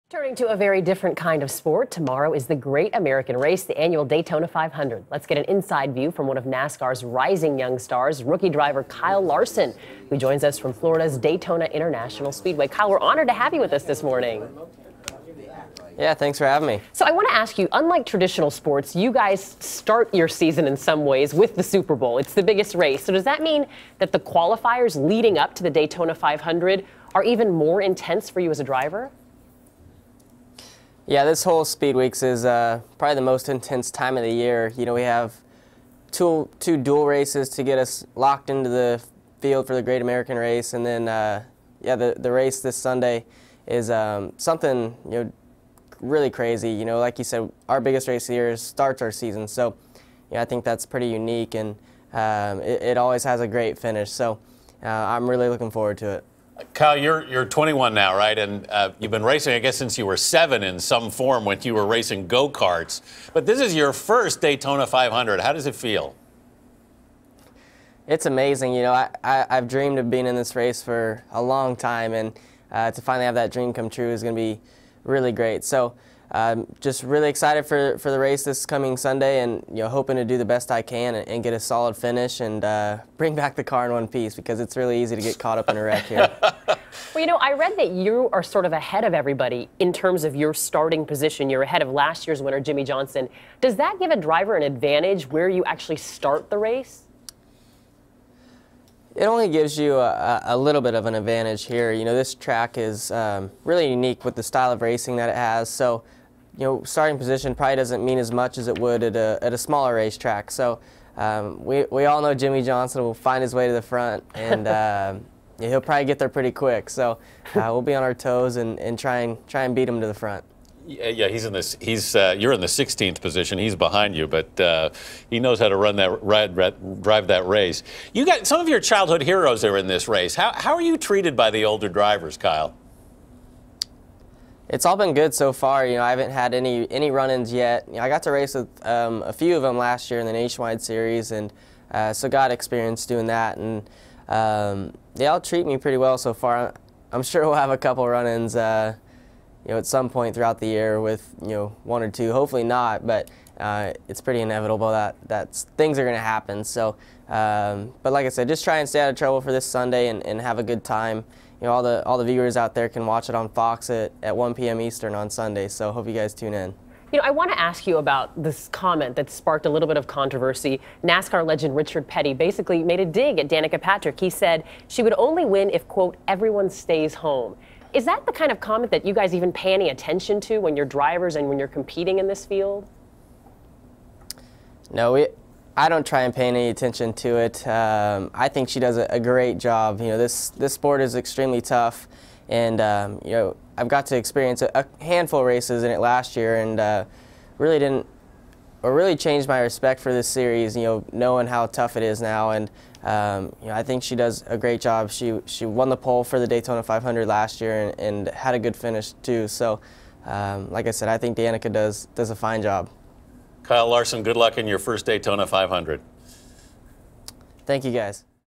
Turning to a very different kind of sport, tomorrow is the Great American Race, the annual Daytona 500. Let's get an inside view from one of NASCAR's rising young stars, rookie driver Kyle Larson, who joins us from Florida's Daytona International Speedway. Kyle, we're honored to have you with us this morning. Yeah, thanks for having me. So I want to ask you, unlike traditional sports, you guys start your season in some ways with the Super Bowl. It's the biggest race. So does that mean that the qualifiers leading up to the Daytona 500 are even more intense for you as a driver? Yeah, this whole Speed Weeks is probably the most intense time of the year. You know, we have two dual races to get us locked into the field for the Great American Race, and then yeah, the race this Sunday is something really crazy. You know, like you said, our biggest race of the year starts our season, so I think that's pretty unique, and it always has a great finish. So I'm really looking forward to it. Kyle, you're 21 now, right? And you've been racing, I guess, since you were 7 in some form when you were racing go-karts. But this is your first Daytona 500. How does it feel? It's amazing. You know, I've dreamed of being in this race for a long time, and to finally have that dream come true is going to be really great. So just really excited for the race this coming Sunday, and hoping to do the best I can and get a solid finish and bring back the car in one piece, because it's really easy to get caught up in a wreck here. Well, I read that you are sort of ahead of everybody in terms of your starting position. You're ahead of last year's winner, Jimmie Johnson. Does that give a driver an advantage where you actually start the race? It only gives you a little bit of an advantage here. You know, this track is really unique with the style of racing that it has. So, starting position probably doesn't mean as much as it would at a smaller racetrack. So, we all know Jimmie Johnson will find his way to the front, and he'll probably get there pretty quick. So, we'll be on our toes and try and beat him to the front. Yeah, he's in this. You're in the 16th position. He's behind you, but he knows how to run that, drive that race. You got some of your childhood heroes that are in this race. How are you treated by the older drivers, Kyle? It's all been good so far. I haven't had any run-ins yet. I got to race with a few of them last year in the Nationwide Series, and so got experience doing that. And they all treat me pretty well so far. I'm sure we'll have a couple run-ins at some point throughout the year with one or two. Hopefully not, but it's pretty inevitable that things are going to happen. So, but like I said, just try and stay out of trouble for this Sunday and have a good time. All the viewers out there can watch it on Fox at 1 p.m. Eastern on Sunday. So hope you guys tune in. I want to ask you about this comment that sparked a little bit of controversy. NASCAR legend Richard Petty basically made a dig at Danica Patrick. He said she would only win if, quote, everyone stays home. Is that the kind of comment that you guys even pay any attention to when you're drivers and when you're competing in this field? No, I don't try and pay any attention to it. I think she does a great job. This sport is extremely tough, and I've got to experience a handful of races in it last year, and really changed my respect for this series. Knowing how tough it is now, and I think she does a great job. She won the pole for the Daytona 500 last year and had a good finish too. So, like I said, I think Danica does a fine job. Kyle Larson, good luck in your first Daytona 500. Thank you, guys.